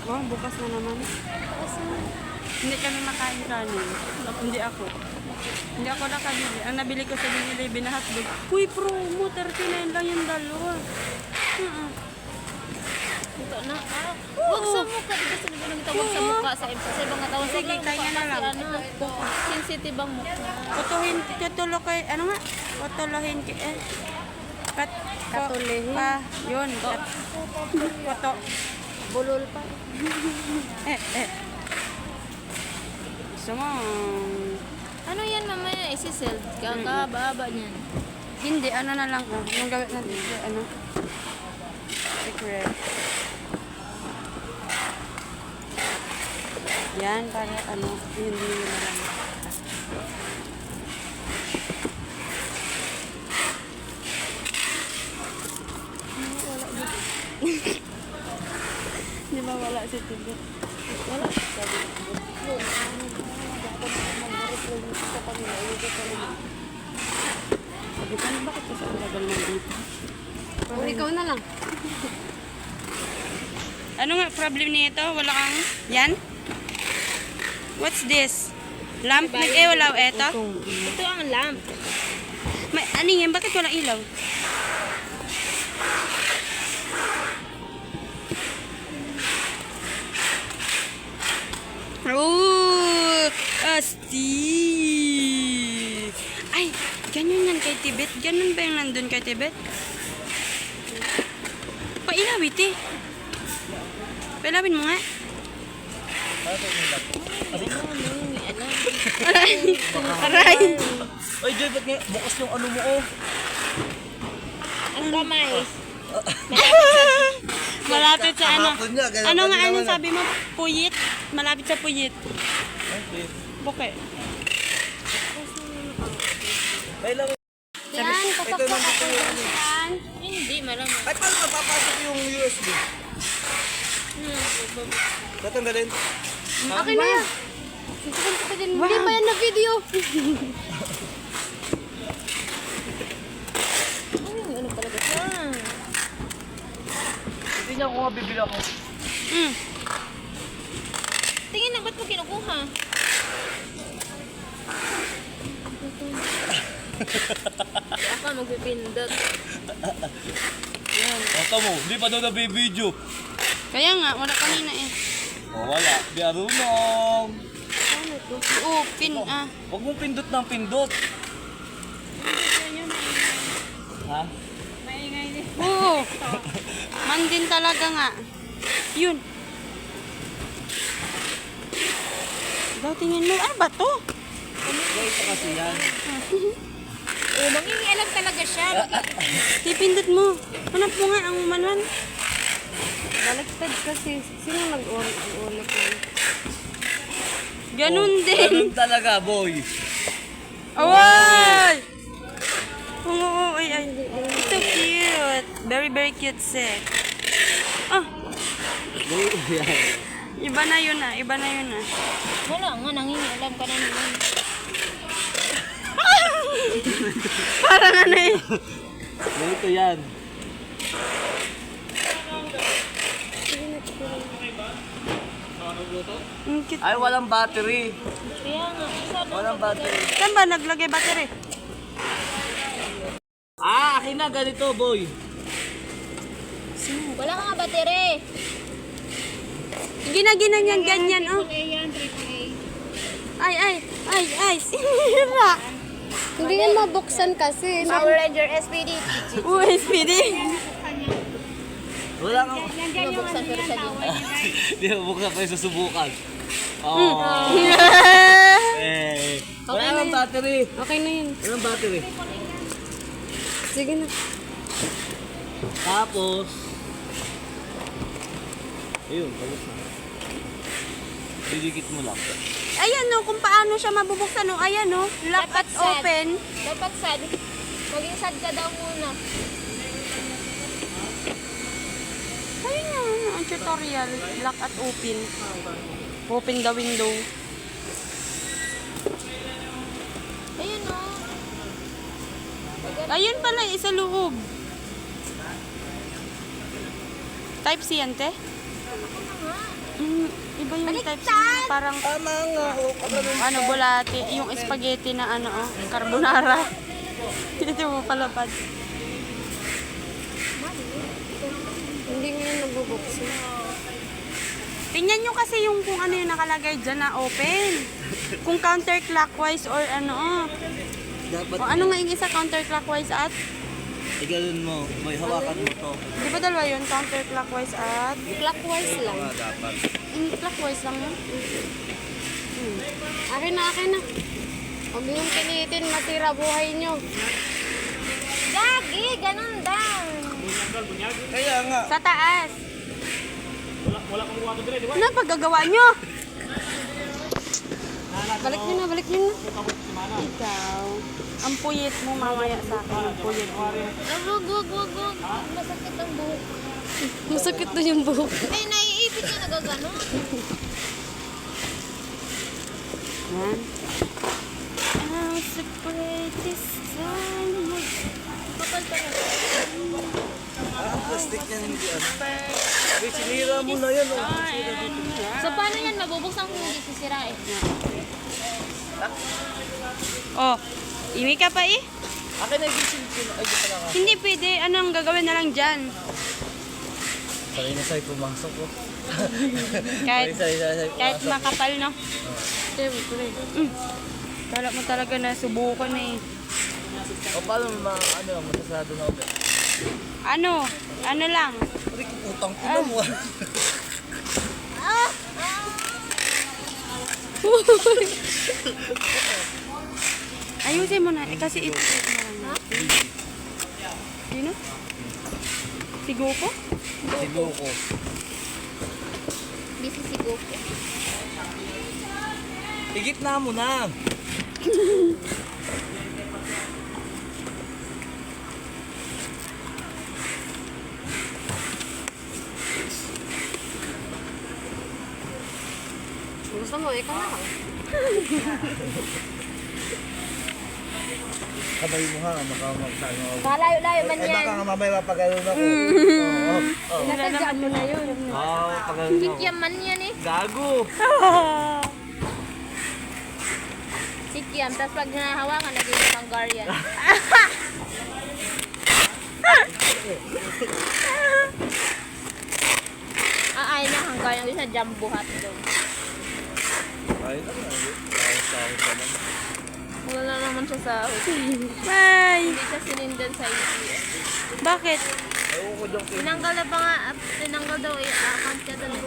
Oh, bukas na naman. Hindi kami makain kanin. Hindi ako. Hindi ako nakabili. Ang nabili ko sa Binilibin na hotdog. Uy, promo. 39 lang yung dalawa. Ito na. Huwag sa mukha. Di ba sinabi kita huwag sa mukha sa ibang nga tao. Sige, kaya na lang. Sensitive ang mukha. Kutulo kay, ano nga? Kutulohin kay, Katulihin. Yun. Kuto. Bulol pa. Gusto mo? Ano yan mamaya? Isi-sell. Kakababa niyan. Hindi, ano na lang. Yung gawin natin. Ano? Secret. Yan, para ano. Hindi na lang. Di ba wala si Tibet? Wala. Sabi ko, bakit ka sa ulagal mo dito? O, ikaw na lang. Ano nga problem nito? Wala kang... Yan? What's this? Lamp? Nag-ilaw eto? Ito ang lamp. May, ano yan? Bakit walang ilaw? Oh! Asti! Ay! Ganyan yan kay Tibet. Ganun ba yung nandun kay Tibet? Pailawit eh. Pailawin mo nga. Aray! Ay, Joy, ba't nga bukas yung ano mo, oh? Ang kamay. Malapit sa ano. Kahapon nga, ganun Ano pa nga din ano naman, sabi mo? Puyit? Malapit sa puyit. Okay. Buke. Ay, lang. Yan, Ito pasok nandito ako yung ano. yan. Hindi, marami. Ay, paano napapasok yung USB? Tatanggalin? Okay na yan. Susukan ko pa din. Hindi pa yan na video. Ay, ano talaga siya? Hindi niya ako nga bibili ako. Tingin na, ba't mo kinukuha? Ako magpipindot. Basta mo, hindi pa daw na-video. Kaya nga, wala kanina eh. Oh, wala. Di arunong. Oo, pin ah. Huwag mong pindot ng pindot. Ha? Oo. Man din talaga nga. Yun. Daw tingin mo, ano ba to? Guys, kasi yan. Oh, mangingialam talaga siya. Tipindot mo. Hanap mo nga ang manuan. Baliktad kasi. Sino nag-ulit lang? Ganun din. Ganun talaga, boy. Away! Oo, ay, ay. So cute. Very, very cute set. Ah, iba na yun ah. Iba na yun ah. Wala nga, nangingialam ka na naman. Parang ano eh. Ganito yan. Ang cute. Ay, walang battery. Kaya nga, isa Walang battery. Saan ba naglagay battery? Ah, akin na ganito, boy. wala ka nga battery. Gina niyan ganyan oh. Ay, ay, ay, ay. Sinira. Hindi yan mabuksan kasi. Power Ranger SPD. Uy, speedy. Wala kang... Mabuksan pero siya dito. Di mo buksan pa yung susubukan. Oh. Eh. Wala nang battery. Okay na yun. Walang battery. Sige na. Tapos... Ayun, tapos na. Didikit mo lang. Ayan no, kung paano siya mabubuksan no. Ayan no, lock Dapat at sad. open. Dapat sad. Maging sad ka daw muna. Ayun nga, ang tutorial. Lock at open. Open the window. Ayun o. Ayun pala, isa loob. Type C yan, te? Iba yung types na parang ano, bulati. Yung spaghetti na ano, carbonara. Ito mo palapad. Hindi nga yung nagbo-boxing. Tingnan nyo kasi yung kung ano yung nakalagay dyan na open. Kung counterclockwise or ano. Dapat, O ano nga yung isa counterclockwise at? igalun mo. May hawakan mo to. Di ba dalawa yun? Counterclockwise at? Clockwise lang. Dapat. Clockwise lang yun. Akin na. Huwag niyong pilitin, masira buhay niyo. Gagi, ganun daw. Kaya nga. Sa taas. Ano paggagawa nyo? Balik niyo na. Ikaw. Ang puyit mo mamaya sa akin. Ang puyit mo. Wag. Masakit ang buhok. Masakit na yung buhok. Eh, naiipit niya nagagano. Yan. Ang sa greatest time. Kapal pa na. Plastic yan, hindi ano. Uy, sinira mo na yan. Oh. So, paano yan? Mabubuksan kung hindi sisirain. Oh, imi ka pa eh? Akin na gising ko. Ay, di pala ka. Hindi pwede. Anong gagawin na lang dyan? Sorry na sa'yo, pumasok ko. Kahit, Sorry. kahit makapal, no? Siyempre. Kala mo talaga na subukan eh. O paano masasado na ulit? Ano? Ano lang? Aray, utang ko na mo. Ayusin mo na. Kasi ito. Sino? Si Goku? Sigo ko. Busy si Goku. Higit na mo na. Gusto mo, ikaw na lang. Kamay mo ha, makamagsayo. Kalayo-layo man Ay, yan. baka nga mamaya mapagano'n ako. Oo. Nasadaan mo na yun. Oo, pagano'n ako. Sikya man yan eh. Gago. Sikyam, tapos pag nahawakan, naging Hungarian. Ay na, Hungarian. Isa jumbo hot dog. Ay, sahod ka lang. Wala na naman siya sa Bye! Hindi siya sinindan sa ATM. Bakit? Ayaw ko dyan. Tinanggal na pa nga, tinanggal daw account niya doon.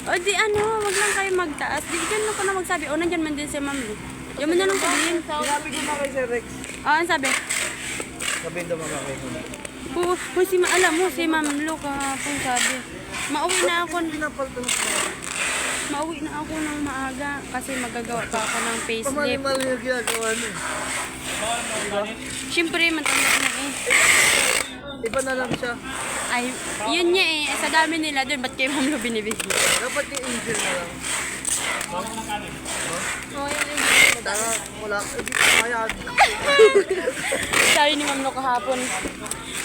O di ano, wag lang kayo magtaas. Di dyan lang ka na magsabi. O, nandyan man din si Ma'am Lu. Yan mo na lang sabihin. Sinabi ko na kay Sir Rex. Ano sabi? Sabihin daw mga kayo. Alam mo, si Ma'am Lu kahapon sabi. Mauwi na ako ng maaga kasi magagawa pa ako ng facelift. Pamali-mali yung ginagawa niyo. Siyempre, matanda na eh. Iba na lang siya. Ay, yun niya eh. Sa dami nila doon, ba't kay Ma'am Lu binibigyan? Dapat yung angel na lang. Oo, yung Tara, wala. Hindi ko kaya. Sabi ni Ma'am Lu kahapon,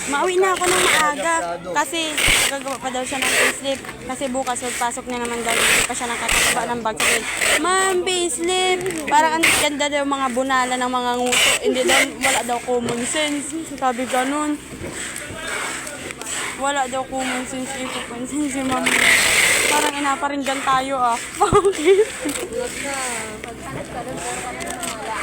mauwi na ako ng maaga kasi gagawa pa daw siya ng facelift. Kasi bukas pasok niya naman daw, hindi pa siya nakakataba ng bag. Sabi, Ma'am, facelift. Parang ang ganda daw mga bunala ng mga nguso. Hindi daw, wala daw common sense. Sabi ganun. Wala daw common sense. Ipapansin si Ma'am. Parang inaparinggan tayo ah. Bakit? vlog na. Paghanap ka doon, puro kami na wala.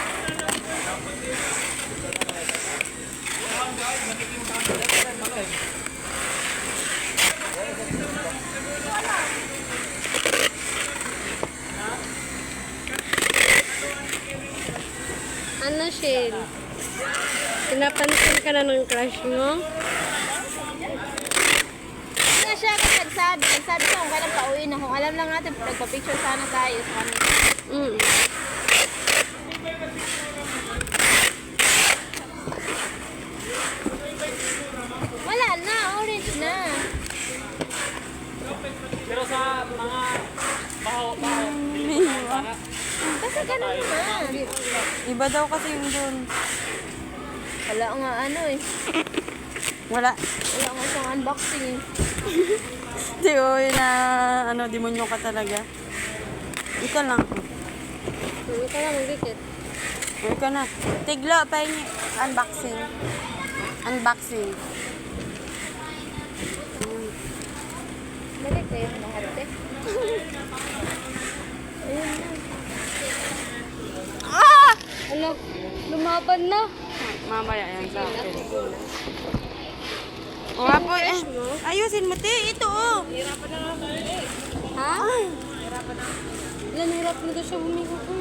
Ano, Shane? Pinapansin ka na ng crush mo? Ano siya kung nagsabi ko kung kailan pauwi na. Kung alam lang natin, nagpa-picture sana tayo sa kanila. Wala na, orange na. Pero sa mga baho. Kasi ganun naman. Iba daw kasi yung doon. Wala nga ano eh. Wala. Wala nga siyang unboxing eh. Di, uy, na, ano, demonyo ka talaga. Ika lang. Hindi ka lang magdikit. Ika na. Tiglo, pahingi. Unboxing. Unboxing. Balik kayo lahat eh. Ah! Ano? Lumaban na. Mamaya yan sa akin. O nga po, ayusin mo, te. Ito, oh. Ha? Hirapan na. Ilan hirap na daw siya humingo ko.